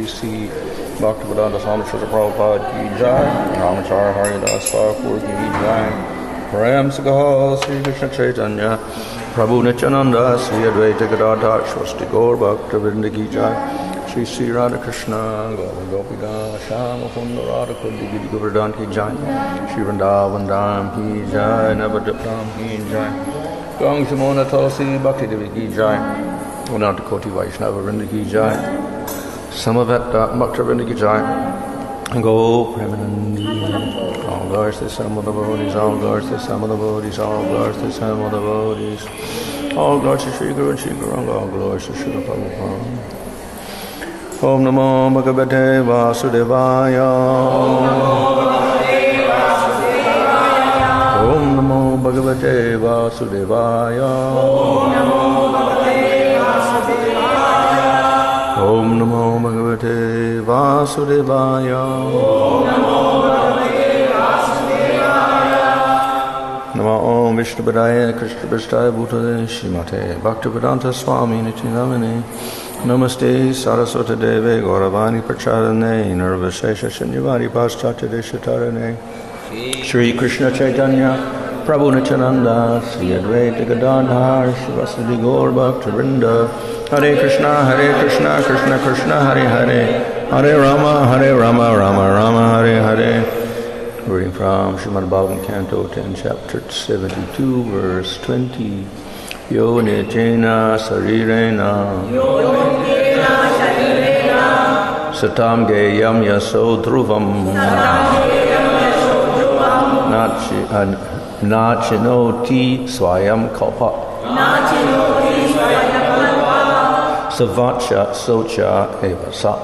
Sri Bhaktivedanta Swami Srila Prabhupada ki jai, Ramacharya Haridas Thakur ki jai, Prem Sagaha Sri Krishna Chaitanya, Prabhu Nityananda, Sri Advaita Gadadhar, Shwasti Gaur Bhaktivedanta ki jai, Sri Sri Radha Krishna, Gopika, Shama Kunda Radha Kundi Giri Govardhan ki jai, Sri Vrindavan Dham ki jai, Navadipram ki jai, Gang Simona Tulsi Bhakti Devi ki jai, Unanta Koti Vaishnava Vrinda ki jai, Samaveta Bhakta Vrinda ki jai, Go Premanandi, all glories to some of the devotees, all glories to some of the devotees, all glories to some of the devotees, all glories to Sri Guru and Sri Guranga, all glories to Srila Prabhupada. Om Namo Bhagavate Vasudevaya. Om Namo Bhagavate Vasudevaya. Om Namo Bhagavate Vasudevaya. Namo Om Vishnupadaya Krishna Prasthaya Bhutale Shrimate Bhaktivedanta Swami Nityanamane Namaste Saraswati Deve Gauravani Pracharane Nirvashesha Shanyavari Paschatya Deshatarane Shri Krishna Chaitanya Prabhu Nityananda Sri Advaita Gadadhar Shivasadi Gaur Bhaktivinoda Hare Krishna Krishna Krishna Hare Hare Hare Rama Rama Hare Hare. Reading from Srimad Bhagavatam Canto 10, Chapter 72, verse 20. Yo nitena sarirena satam geyam yaso dhruvam nachinoti swayam kalpa savacha socha evasa.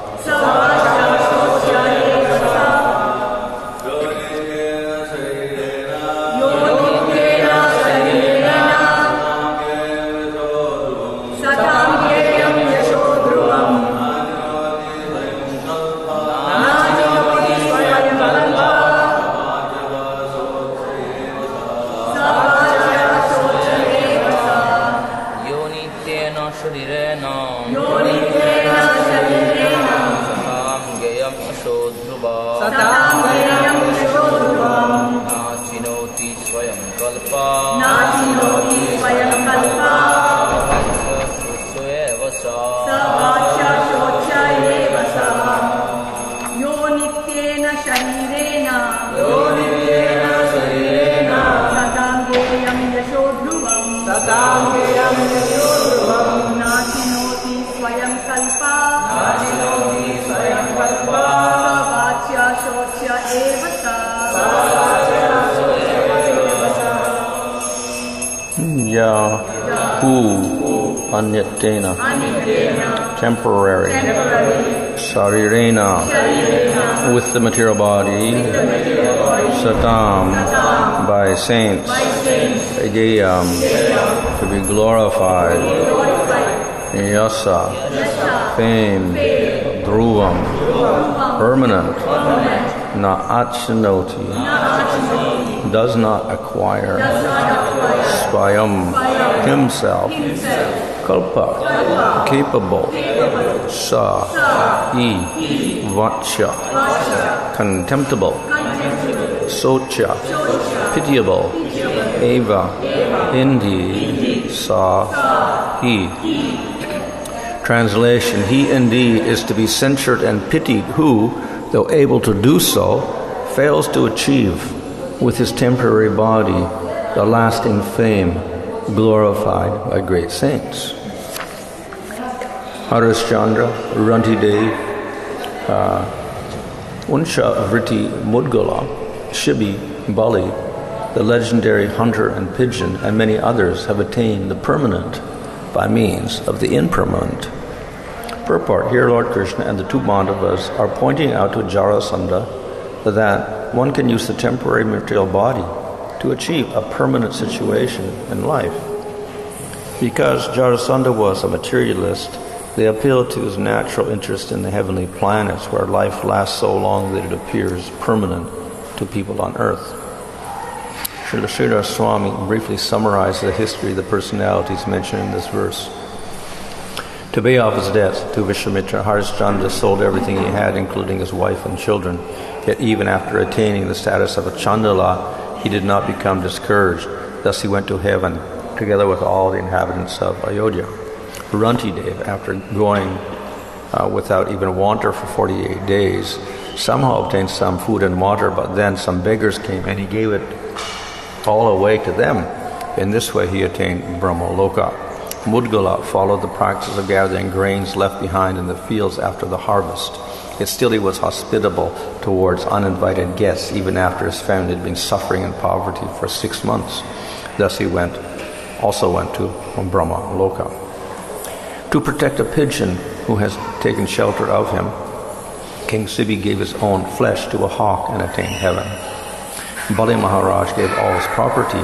Anyatena, temporary, sarirena, with the material body, satam, by saints, ageyam, to be glorified, yasa, fame, dhruvam, permanent, naachinoti, does not acquire, swayam, himself, kalpa, capable, sa, vacha, contemptible, socha, pitiable, eva, indeed, sa, Translation: he indeed is to be censured and pitied who, though able to do so, fails to achieve with his temporary body the lasting fame glorified by great saints. Harishchandra, Ranti Dev, Unsha Vritti Mudgala, Shibi, Bali, the legendary hunter and pigeon, and many others have attained the permanent by means of the impermanent. Purport: here Lord Krishna and the two Pandavas are pointing out to Jarasandha that one can use the temporary material body to achieve a permanent situation in life. Because Jarasandha was a materialist, they appealed to his natural interest in the heavenly planets where life lasts so long that it appears permanent to people on earth. Srila Sridhar Swami briefly summarized the history of the personalities mentioned in this verse. To pay off his debts to Vishwamitra, Harishchandra sold everything he had, including his wife and children. Yet even after attaining the status of a Chandala, he did not become discouraged. Thus he went to heaven, together with all the inhabitants of Ayodhya. Rantidev, after going without even water for 48 days, somehow obtained some food and water, but then some beggars came and he gave it all away to them. In this way he attained Brahmaloka. Mudgala followed the practice of gathering grains left behind in the fields after the harvest. Yet still he was hospitable towards uninvited guests, even after his family had been suffering in poverty for 6 months. Thus he also went to Brahmaloka. To protect a pigeon who has taken shelter of him, King Sibi gave his own flesh to a hawk and attained heaven. Bali Maharaj gave all his property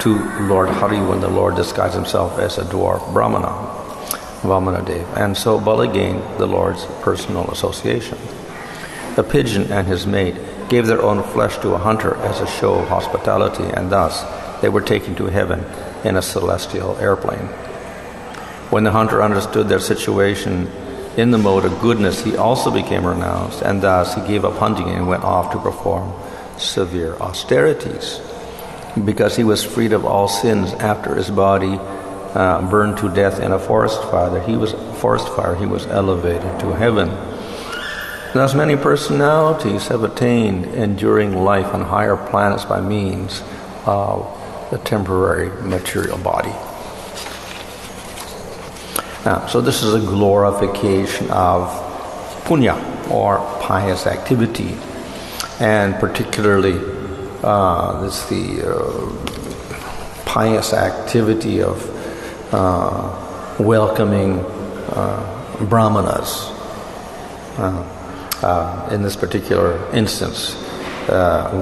to Lord Hari when the Lord disguised himself as a dwarf Brahmana, Vamanadev, and so Bali gained the Lord's personal association. The pigeon and his mate gave their own flesh to a hunter as a show of hospitality, and thus they were taken to heaven in a celestial airplane. When the hunter understood their situation in the mode of goodness, he also became renounced, and thus he gave up hunting and went off to perform severe austerities. Because he was freed of all sins after his body burned to death in a forest fire, he was elevated to heaven. Thus many personalities have attained enduring life on higher planets by means of the temporary material body. So this is a glorification of punya, or pious activity, and particularly the pious activity of welcoming brahmanas. In this particular instance,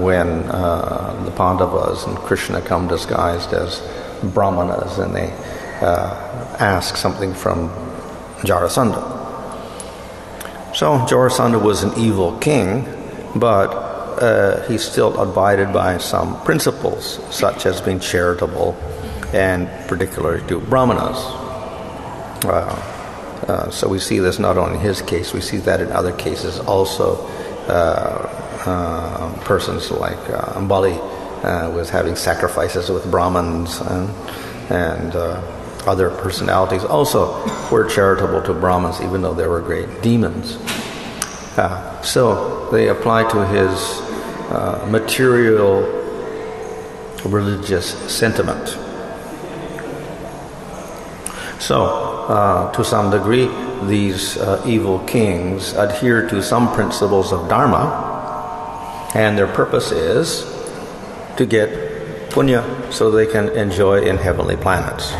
when the Pandavas and Krishna come disguised as brahmanas, and they ask something from Jarasandha. So Jarasandha was an evil king, but he still abided by some principles, such as being charitable, and particularly to brahmanas. So we see this not only in his case, we see that in other cases also. Persons like Bali was having sacrifices with Brahmins, and other personalities also were charitable to Brahmins, even though they were great demons. So they apply to his material religious sentiment. So, to some degree, these evil kings adhere to some principles of Dharma, and their purpose is to get punya so they can enjoy in heavenly planets.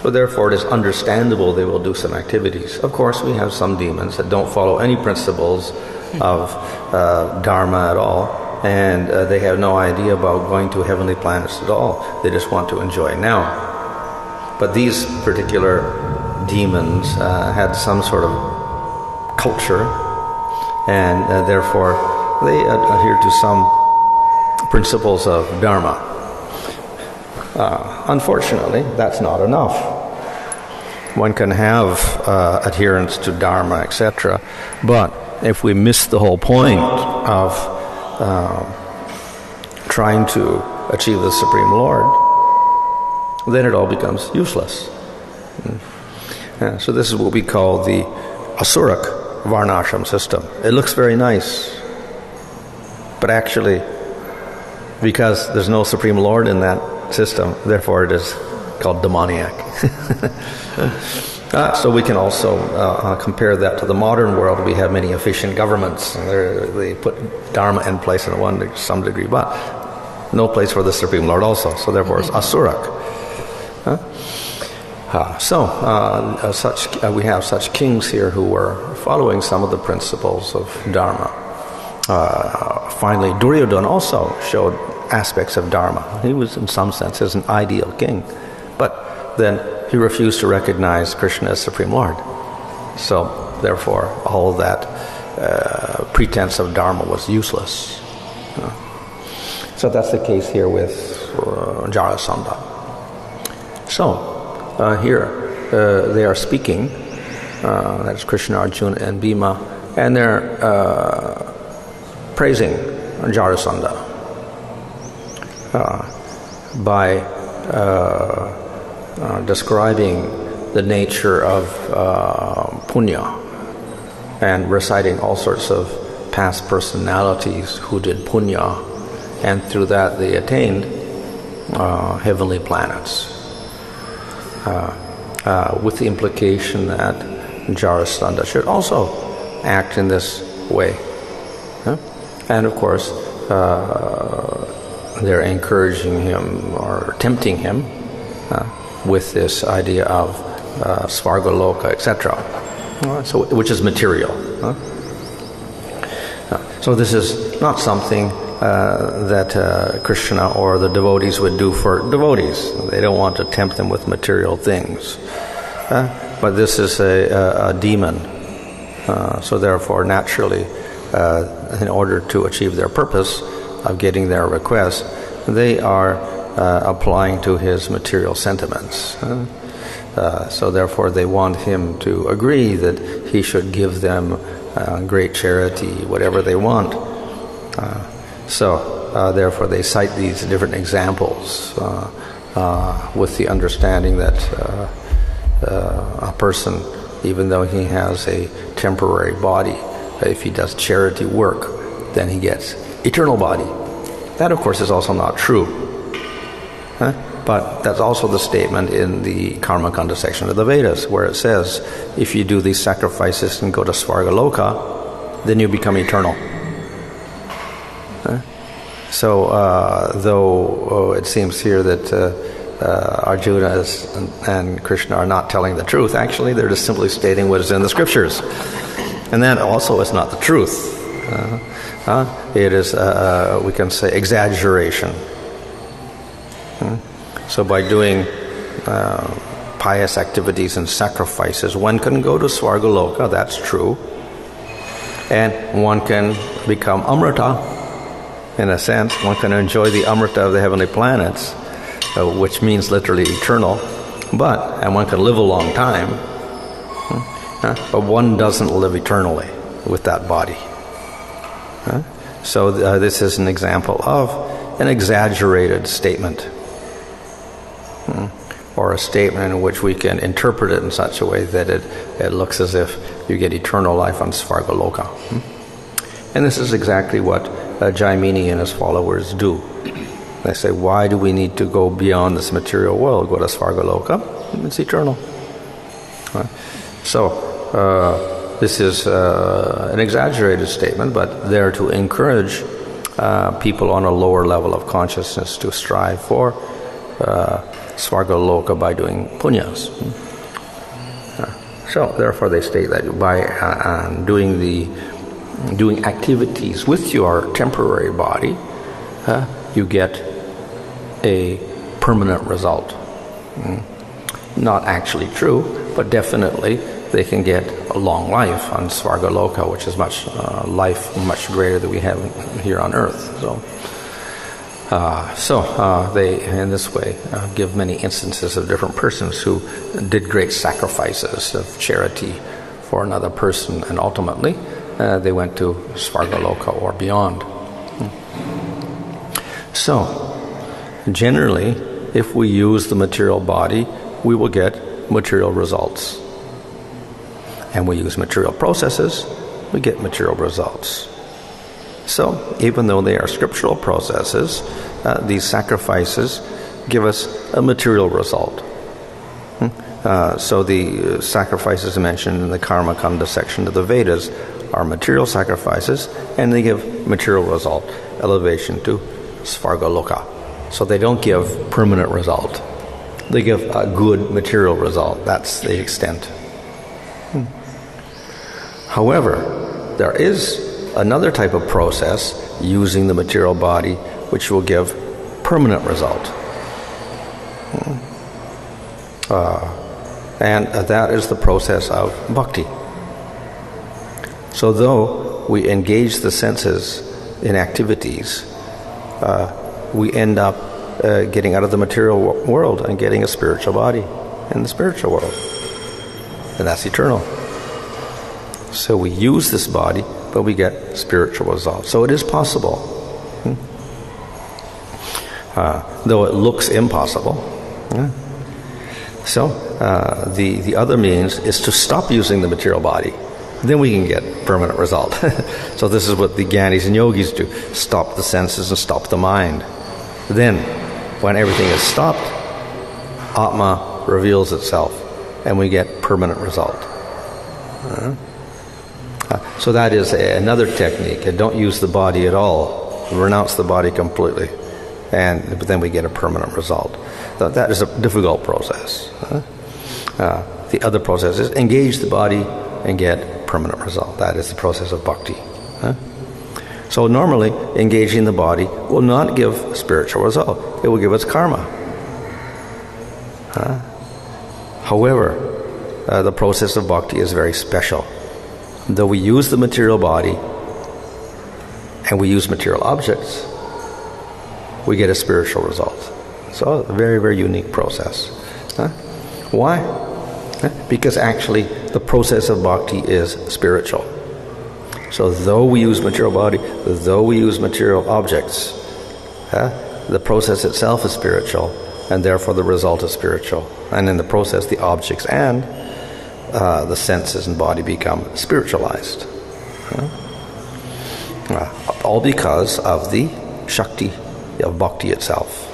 So therefore it is understandable they will do some activities. Of course, we have some demons that don't follow any principles of Dharma at all, and they have no idea about going to heavenly planets at all. They just want to enjoy now. But these particular demons had some sort of culture, and therefore they adhere to some principles of Dharma. Unfortunately, that's not enough. One can have adherence to Dharma, etc., but if we miss the whole point of trying to achieve the Supreme Lord, then it all becomes useless. So this is what we call the Asurak Varnashram system. It looks very nice, but actually, because there's no Supreme Lord in that system, therefore it is called demoniac. So we can also compare that to the modern world. We have many efficient governments, and they put Dharma in place to some degree, but no place for the Supreme Lord also, so therefore it's Asurak. We have such kings here who were following some of the principles of Dharma. Finally, Duryodhana also showed aspects of Dharma. He was, in some senses, an ideal king, but then he refused to recognize Krishna as Supreme Lord. So, therefore, all that pretense of Dharma was useless. So that's the case here with Jarasandha. So, here, they are speaking, that's Krishna, Arjuna, and Bhima, and they're praising Jarasandha by describing the nature of punya and reciting all sorts of past personalities who did punya, and through that they attained heavenly planets, with the implication that Jarasandha should also act in this way. And of course, they're encouraging him or tempting him with this idea of Svargaloka, etc., which is material. So this is not something that Krishna or the devotees would do for devotees. They don't want to tempt them with material things. But this is a demon. So therefore, naturally, in order to achieve their purpose of getting their request, they are applying to his material sentiments. So therefore, they want him to agree that he should give them great charity, whatever they want. Therefore, they cite these different examples with the understanding that a person, even though he has a temporary body, if he does charity work, then he gets eternal body. That, of course, is also not true. But that's also the statement in the Karma Kanda section of the Vedas, where it says, if you do these sacrifices and go to Svargaloka, then you become eternal. Though it seems here that Arjuna and Krishna are not telling the truth, actually they're just simply stating what is in the scriptures. And that also is not the truth. It is, we can say, exaggeration. So by doing pious activities and sacrifices, one can go to Svargaloka, that's true. And one can become Amrita, in a sense. One can enjoy the Amrita of the heavenly planets, which means literally eternal. And one can live a long time. But one doesn't live eternally with that body. So this is an example of an exaggerated statement, or a statement in which we can interpret it in such a way that it looks as if you get eternal life on Svargaloka. And this is exactly what Jaimini and his followers do. They say, why do we need to go beyond this material world? Go to Svargaloka, it's eternal. This is an exaggerated statement, but there to encourage people on a lower level of consciousness to strive for Svargaloka by doing punyas. So therefore they state that by doing activities with your temporary body, you get a permanent result. Not actually true, but definitely they can get a long life on Svargaloka, which is much greater than we have here on earth. They, in this way, give many instances of different persons who did great sacrifices of charity for another person, and ultimately they went to Svargaloka or beyond. So, generally, if we use the material body, we will get material results. And we use material processes, we get material results. So, even though they are scriptural processes, these sacrifices give us a material result. So the sacrifices mentioned in the Karma Kanda section of the Vedas are material sacrifices, and they give material result, elevation to Svargaloka. So they don't give permanent result. They give a good material result. That's the extent. However, there is another type of process using the material body which will give permanent result. And that is the process of bhakti. So though we engage the senses in activities, we end up getting out of the material world and getting a spiritual body in the spiritual world. and that's eternal. So we use this body, but we get spiritual results. So it is possible. Though it looks impossible. So the other means is to stop using the material body. Then we can get permanent result. So this is what the Gyanis and Yogis do. Stop the senses and stop the mind. Then, when everything is stopped, Atma reveals itself, and we get permanent result. So that is another technique. Don't use the body at all. Renounce the body completely. But then we get a permanent result. That is a difficult process. The other process is engage the body and get permanent result. That is the process of bhakti. So normally, engaging the body will not give spiritual result. It will give us karma. However, the process of bhakti is very special. Though we use the material body and we use material objects, we get a spiritual result. So a very, very unique process. Why? Because actually the process of bhakti is spiritual. So though we use material body, though we use material objects, the process itself is spiritual, and therefore the result is spiritual. And in the process, the objects and the senses and body become spiritualized. All because of the Shakti of bhakti itself.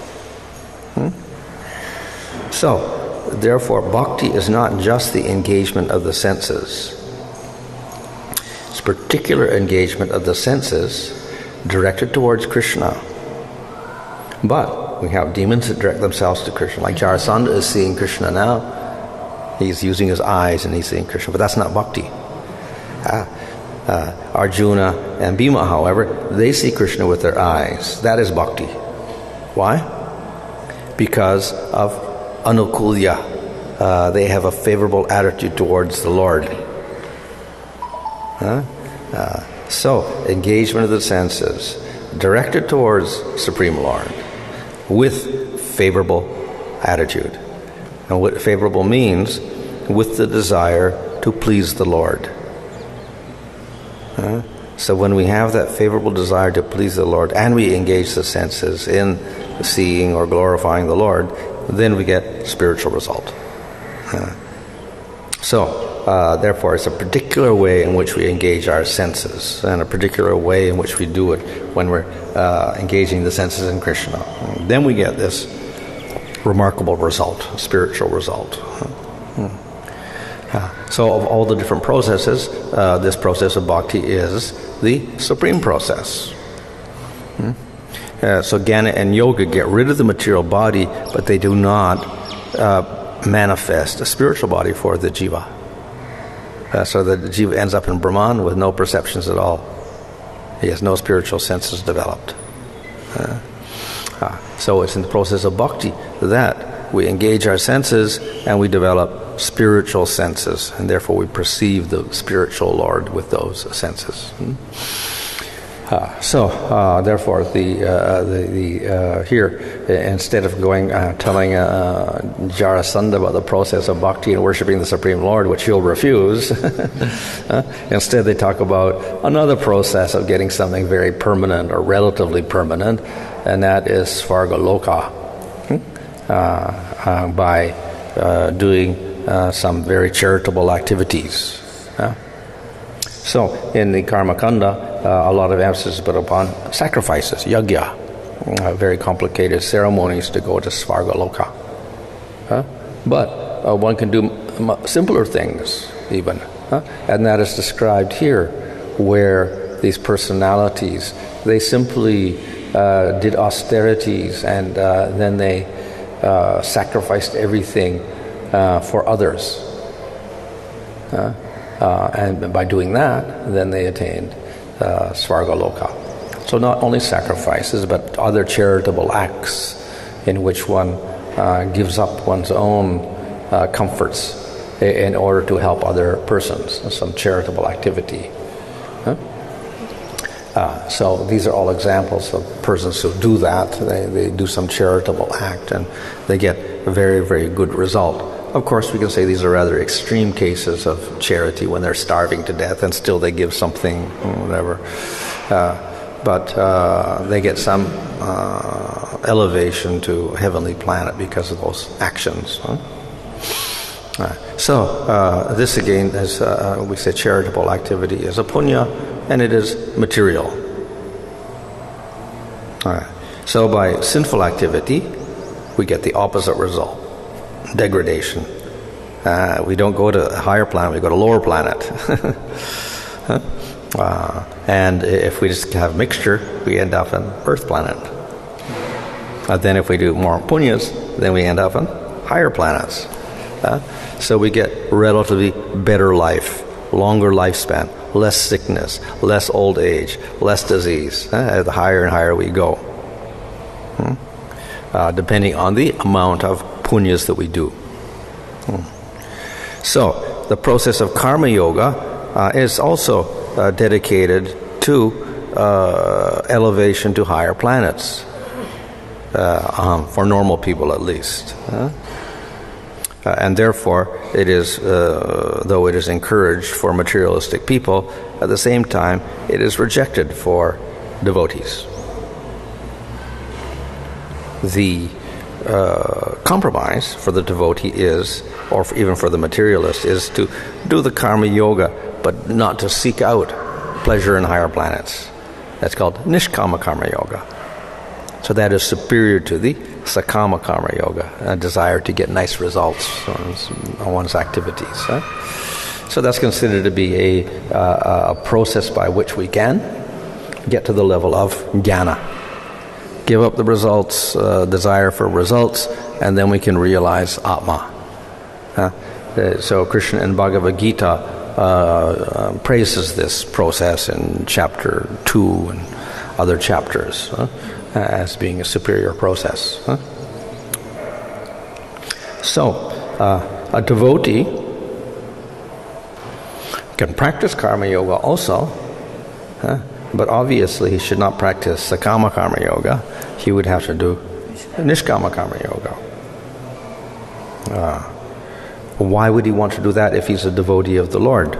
So, therefore, bhakti is not just the engagement of the senses. It's particular engagement of the senses directed towards Krishna. But we have demons that direct themselves to Krishna. Like Jarasandha is seeing Krishna now. He's using his eyes and he's seeing Krishna. But that's not bhakti. Arjuna and Bhima, however, they see Krishna with their eyes. That is bhakti. Why? Because of anukulya. They have a favorable attitude towards the Lord. So, engagement of the senses directed towards Supreme Lord with favorable attitude. And what favorable means, with the desire to please the Lord. So when we have that favorable desire to please the Lord and we engage the senses in seeing or glorifying the Lord, then we get spiritual result. Therefore, it's a particular way in which we engage our senses and a particular way in which we do it when we're engaging the senses in Krishna. Then we get this remarkable result, spiritual result. So of all the different processes, this process of bhakti is the supreme process. So Jnana and Yoga get rid of the material body, but they do not manifest a spiritual body for the jiva. So that the jiva ends up in Brahman with no perceptions at all. He has no spiritual senses developed. So it's in the process of bhakti that we engage our senses and we develop spiritual senses, and therefore we perceive the spiritual Lord with those senses. Therefore, here, instead of telling Jarasandha about the process of bhakti and worshiping the Supreme Lord, which he'll refuse, instead they talk about another process of getting something very permanent or relatively permanent, and that is Svargaloka, by doing some very charitable activities. So, in the Karma Kanda, a lot of emphasis is put upon sacrifices, yajna, very complicated ceremonies to go to Svargaloka. But one can do simpler things even, and that is described here, where these personalities, they simply did austerities and then they sacrificed everything for others. And by doing that, then they attained Svargaloka. So not only sacrifices, but other charitable acts in which one gives up one's own comforts in order to help other persons, some charitable activity. So these are all examples of persons who do that. They do some charitable act and they get a very, very good result of course, we can say these are rather extreme cases of charity when they're starving to death and still they give something, whatever. But they get some elevation to heavenly planet because of those actions. So this again is, we say charitable activity is a punya, and it is material. So by sinful activity, we get the opposite result, degradation. We don't go to a higher planet, we go to lower planet. And if we just have mixture, we end up on earth planet. Then if we do more punyas, then we end up on higher planets. So we get relatively better life, longer lifespan, less sickness, less old age, less disease. The higher and higher we go, depending on the amount of punyas that we do. So the process of karma yoga is also dedicated to elevation to higher planets, for normal people at least. And therefore, it is, though it is encouraged for materialistic people, at the same time, it is rejected for devotees. The compromise for the devotee is, or even for the materialist, is to do the karma yoga, but not to seek out pleasure in higher planets. That's called nishkama karma yoga. So that is superior to the sakama karma yoga, a desire to get nice results on one's activities. So that's considered to be a process by which we can get to the level of jnana. Give up the results, desire for results, and then we can realize Atma. So Krishna in Bhagavad Gita praises this process in chapter 2 and other chapters as being a superior process. So a devotee can practice karma yoga also, but obviously he should not practice sakama karma yoga. He would have to do nishkama karma yoga. Why would he want to do that if he's a devotee of the Lord?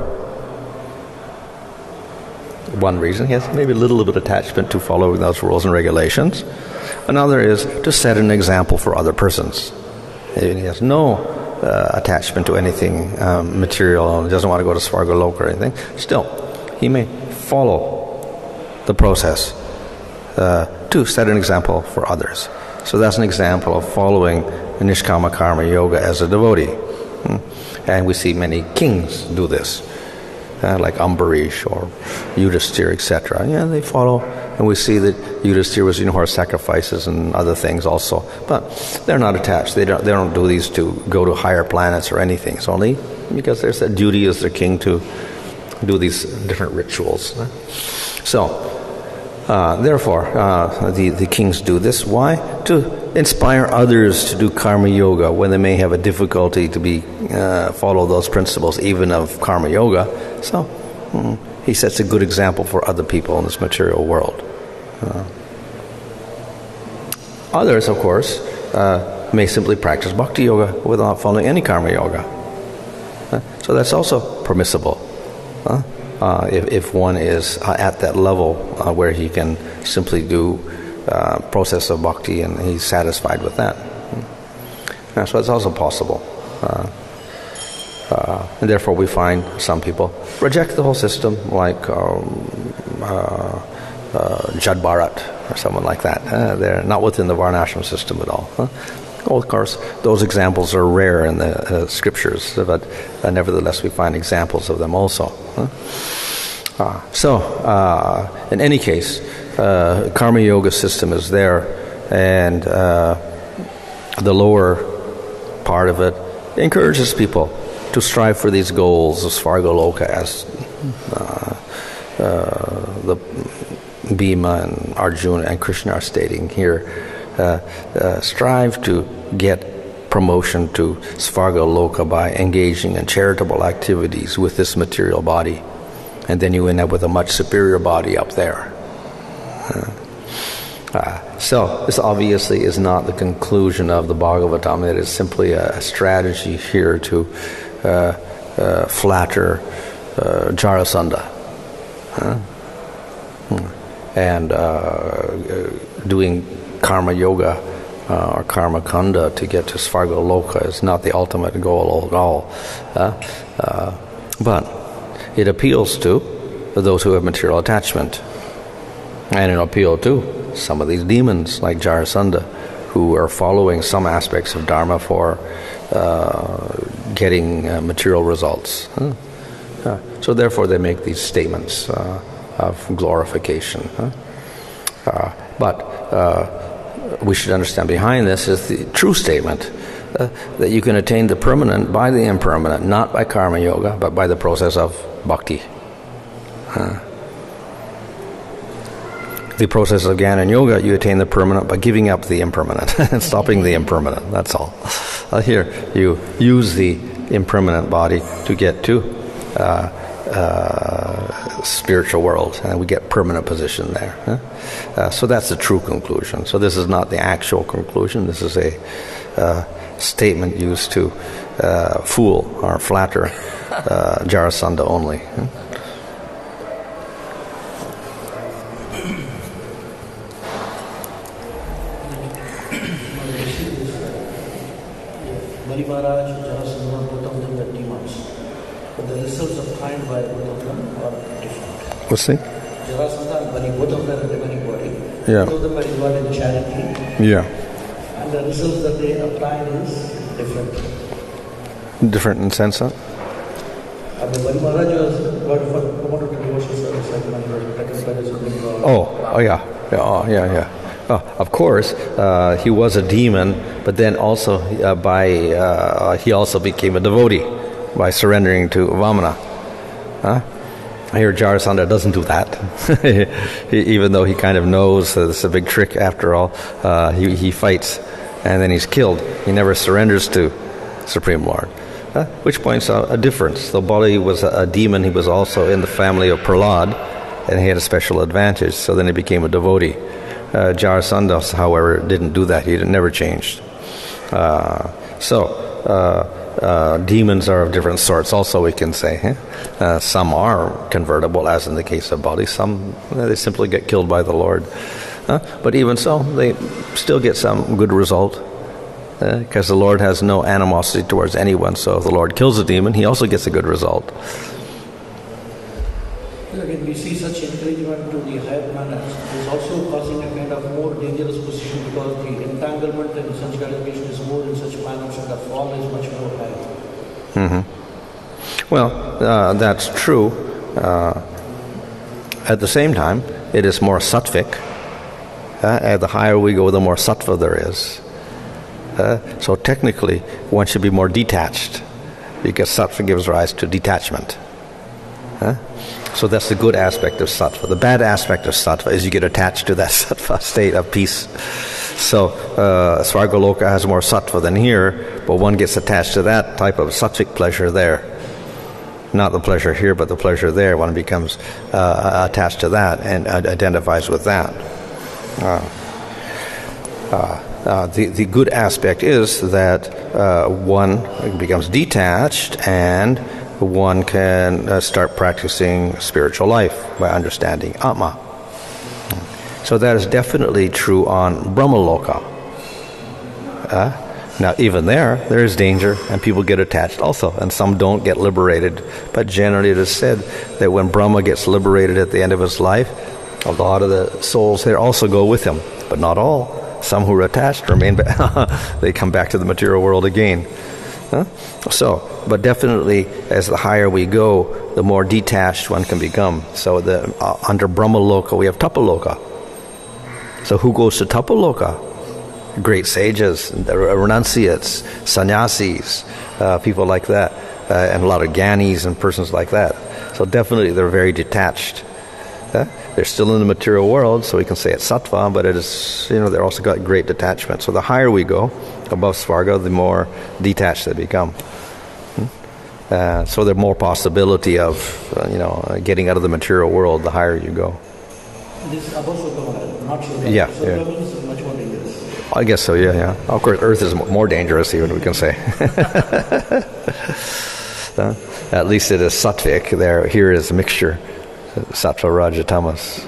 One reason, he has maybe a little bit of attachment to following those rules and regulations. Another is to set an example for other persons. He has no attachment to anything material, he doesn't want to go to Svargaloka or anything. Still, he may follow the process to set an example for others. So that's an example of following Nishkama Karma Yoga as a devotee. And we see many kings do this, like Ambarish or Yudhisthira, etc. Yeah, they follow, and we see that Yudhisthira was who sacrifices and other things also. But they're not attached. They don't do these to go to higher planets or anything. It's only because there's a duty as their king to do these different rituals. So, therefore, the kings do this. Why? To inspire others to do karma yoga when they may have a difficulty to follow those principles, even of karma yoga. So, he sets a good example for other people in this material world. Others, of course, may simply practice bhakti yoga without following any karma yoga. So that's also permissible. If one is at that level where he can simply do process of bhakti and he's satisfied with that. So it's also possible. And therefore we find some people reject the whole system, like Jad Bharat or someone like that. They're not within the Varnashram system at all. Well, of course, those examples are rare in the scriptures, but nevertheless we find examples of them also. So, in any case, karma yoga system is there, and the lower part of it encourages people to strive for these goals of Svargaloka, as the Bhima and Arjuna and Krishna are stating here. Strive to get promotion to Svargaloka by engaging in charitable activities with this material body, and then you end up with a much superior body up there. So this obviously is not the conclusion of the Bhagavatam. It is simply a strategy here to flatter Jarasandha. And doing karma yoga or karma kanda to get to Svarga Loka is not the ultimate goal at all. But it appeals to those who have material attachment. And it appeals to some of these demons like Jarasandha who are following some aspects of Dharma for getting material results. So therefore they make these statements of glorification. But we should understand behind this is the true statement that you can attain the permanent by the impermanent, not by karma yoga, but by the process of bhakti. The process of Jnana and Yoga, you attain the permanent by giving up the impermanent and stopping the impermanent. That's all. Here, you use the impermanent body to get to spiritual world, and we get permanent position there. So that's the true conclusion. So this is not the actual conclusion. This is a statement used to fool or flatter Jarasandha only. Bali Maharaj, Jarasandha, both of them were demons. But the results obtained by both of them are different. What's that? Jarasandha and Bali, both of them are demonic body. Yeah. Both of them are involved in charity. Yeah. And the results that they obtain is different. Different in sense of? And the Bali Maharaj was promoted to devotional service like when he was taken by the Supreme Lord. Oh yeah. Yeah. Of course, he was a demon, but then also he also became a devotee by surrendering to Vamana. Here, Jarasandha doesn't do that. Even though he kind of knows that it's a big trick after all, he fights and then he's killed. He never surrenders to Supreme Lord. Which points out a difference. Though Bali was a demon, he was also in the family of Prahlad, and he had a special advantage, so then he became a devotee. Jarasandha, however, didn't do that. He never changed. Demons are of different sorts also, we can say. Some are convertible, as in the case of Bali. Some, they simply get killed by the Lord. But even so, they still get some good result, because the Lord has no animosity towards anyone. So if the Lord kills a demon, he also gets a good result. Again, we see such encouragement to the higher planets is also causing a kind of more dangerous position, because the entanglement and such gratification is more in such planets and the fall is much more high. Well, that's true. At the same time, it is more sattvic. The higher we go, the more sattva there is. So technically, one should be more detached, because sattva gives rise to detachment. So that's the good aspect of sattva. The bad aspect of sattva is you get attached to that sattva state of peace. So Svargaloka has more sattva than here, but one gets attached to that type of sattvic pleasure there. Not the pleasure here, but the pleasure there. One becomes attached to that and identifies with that. The good aspect is that one becomes detached, and one can start practicing spiritual life by understanding Atma. So that is definitely true on Brahmaloka. Now even there is danger, and people get attached also, and some don't get liberated. But generally it is said that when Brahma gets liberated at the end of his life, a lot of the souls there also go with him, but not all. Some who are attached remain, they come back to the material world again. But definitely, as the higher we go, the more detached one can become. So under Brahmaloka, we have Tapaloka. So who goes to Tapaloka? Great sages, renunciates, sannyasis, people like that, and a lot of gyanis and persons like that. So definitely, they're very detached. They're still in the material world, so we can say it's sattva, but it is, they're also got great detachment. So the higher we go above Svarga, the more detached they become. So there's more possibility of, getting out of the material world the higher you go. This is above Svarga, not Svarga. Yeah. Svarga means much I guess so, yeah. Of course, Earth is more dangerous, even, we can say. At least it is sattvic. Here is a mixture, sattva, raja, tamas.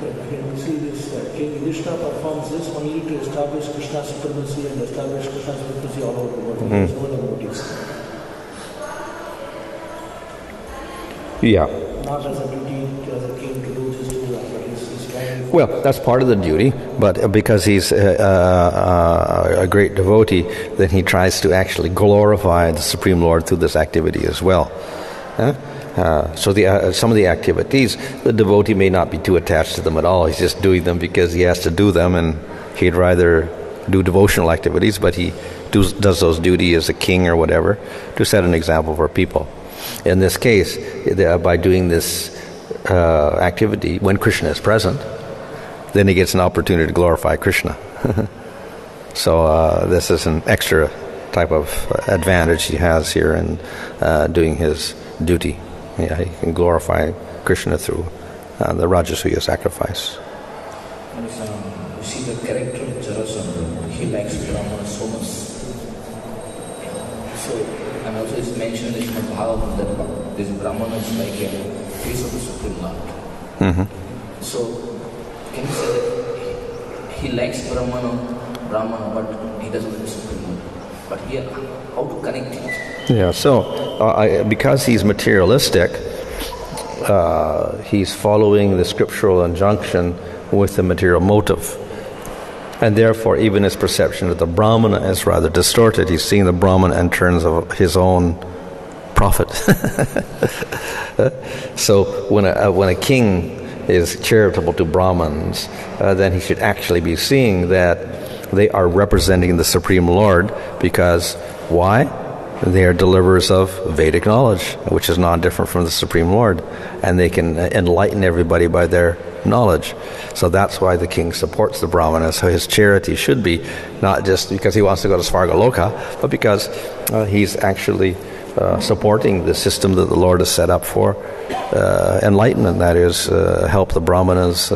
Again, we see this, King Yudhishthira performs this only to establish Krishna's supremacy and establish Krishna's supremacy all over the world. There's no other motives. Yeah. Not as a duty as a king to do this, to do that, but he's trying. Well, that's part of the duty, but because he's a great devotee, then he tries to actually glorify the Supreme Lord through this activity as well. So some of the activities, the devotee may not be too attached to them at all. He's just doing them because he has to do them, and he'd rather do devotional activities, but he does those duty as a king or whatever to set an example for people. In this case, by doing this activity, when Krishna is present, then he gets an opportunity to glorify Krishna. So this is an extra type of advantage he has here in doing his duty. Yeah, he can glorify Krishna through the Rajasuya sacrifice. And you see the character of Jarasandha, he likes Brahmana so much. So, and also it's mentioned in the Bhagavatam that this Brahmana is like a face of the Supreme Lord. Mm-hmm. So, can you say that he likes Brahmana, but he doesn't like the Supreme Lord? But here, how to connect it? Yeah, so because he's materialistic, he's following the scriptural injunction with the material motive. And therefore, even his perception of the Brahmana is rather distorted. He's seeing the Brahmana in terms of his own profit. So when a king is charitable to Brahmins, then he should actually be seeing that they are representing the Supreme Lord, because why? They are deliverers of Vedic knowledge, which is not different from the Supreme Lord, and they can enlighten everybody by their knowledge. So that's why the king supports the Brahmana. So his charity should be not just because he wants to go to Svargaloka, but because he's actually supporting the system that the Lord has set up for enlightenment, that is, help the Brahmanas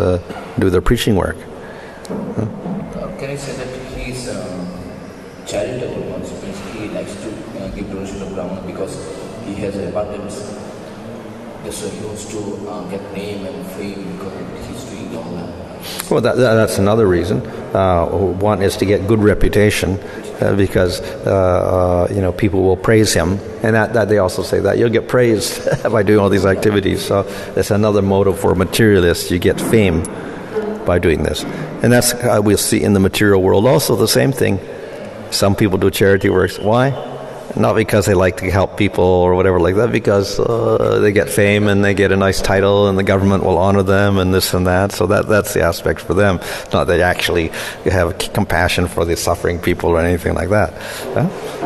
do their preaching work. Can I say that he's charitable once, he likes to give donation to Brahmana because he has abundance. So he wants to get name and fame because he's doing all that. Well, that's another reason. One is to get good reputation, because people will praise him, and that they also say that you'll get praised by doing all these activities. So it's another motive for materialists. You get fame by doing this, and that's we'll see in the material world also the same thing. Some people do charity works. Why? Not because they like to help people or whatever like that, because they get fame and they get a nice title and the government will honor them and this and that. So that's the aspect for them. Not that they actually have compassion for the suffering people or anything like that.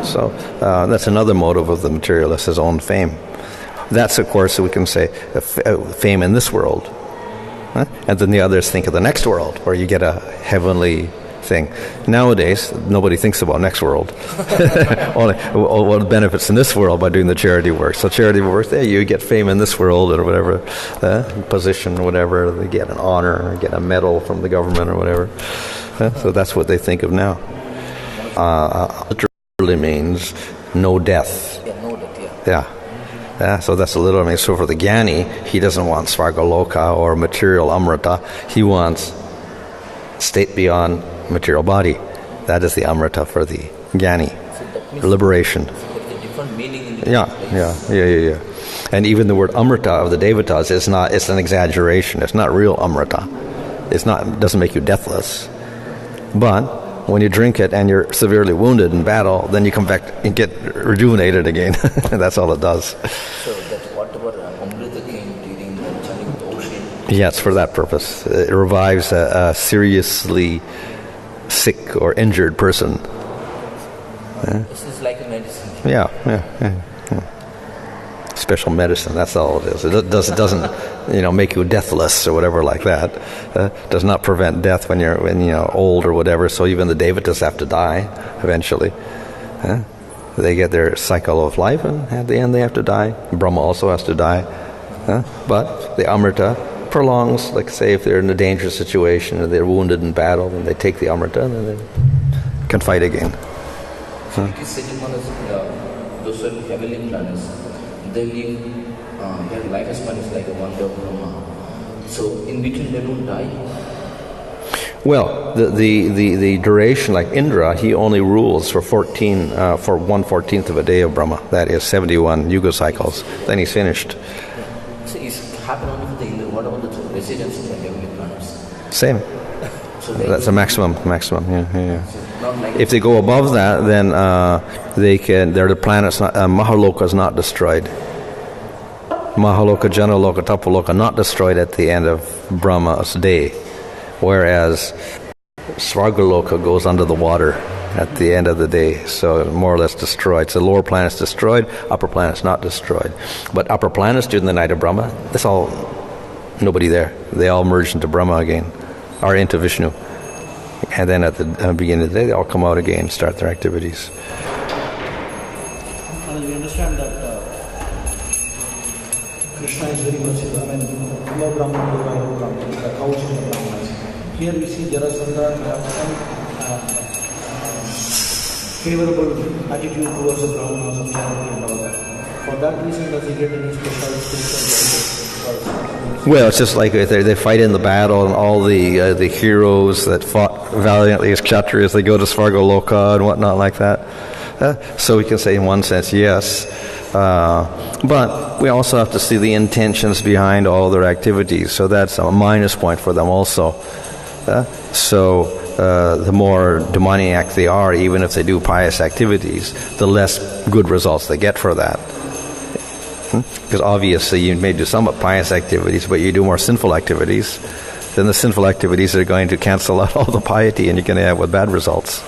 So that's another motive of the materialist, his own fame. That's, of course, we can say fame in this world. And then the others think of the next world, where you get a heavenly thing. Nowadays, nobody thinks about next world. Only what benefits in this world by doing the charity work. So charity work, you get fame in this world or whatever, position or whatever. They get an honor or get a medal from the government or whatever. So that's what they think of now. Literally means no death. Yeah, no death, Yeah, so that's a little. So for the Jnani, he doesn't want Svargaloka or material Amrita. He wants state beyond material body. That is the Amrita for the Jnani. So liberation. So there's a different meaning in the Yeah. And even the word Amrita of the Devatas is not. It's an exaggeration. It's not real Amrita. It doesn't make you deathless. But when you drink it and you're severely wounded in battle, then you come back and get rejuvenated again. That's all it does. So that's whatever Amrita came during the churning of the ocean. Yeah, it's for that purpose. It revives a seriously sick or injured person. This is like a medicine. Yeah. Special medicine, that's all it is. It doesn't make you deathless or whatever like that. Does not prevent death when you're old or whatever. So even the Devatas have to die eventually. They get their cycle of life, and at the end they have to die. Brahma also has to die. But the Amrita prolongs, like say if they're in a dangerous situation or they're wounded in battle, then they take the amrita and then they can fight again. So it is said in one of those who are heavenly planets, they live, their lifespan is like a wonder of Brahma. So in between they don't die. Well, the duration, like Indra, he only rules for 1/14 of a day of Brahma. That is 71 yuga cycles. Then he's finished. So it's happened only for the Indra. What about the residents of the heavenly planets? Same. So That's a maximum. Yeah. So not like If they go above that, then they're the planets. Mahaloka is not destroyed. Mahaloka, Janaloka, Tapaloka not destroyed at the end of Brahma's day, whereas Svargaloka goes under the water at the end of the day, so more or less destroyed. So lower planets destroyed, upper planets not destroyed. But upper planets during the night of Brahma, that's all, nobody there. They all merge into Brahma again, or into Vishnu. And then at the beginning of the day, they all come out again and start their activities. We understand that Krishna is very much, no Brahman, no Brahman, the cows in the Brahmanas. Here we see Jarasandha have some favorable attitude towards the Brahman or some charity and all that. For that reason, does he get any special spiritual? Well, it's just like they fight in the battle, and all the heroes that fought valiantly as Kshatriyas, they go to Svargaloka and whatnot like that. So we can say in one sense, yes. But we also have to see the intentions behind all their activities. So that's a minus point for them also. So the more demoniac they are, even if they do pious activities, the less good results they get for that. Because obviously you may do some pious activities, but you do more sinful activities, then the sinful activities are going to cancel out all the piety and you're going to end up with bad results.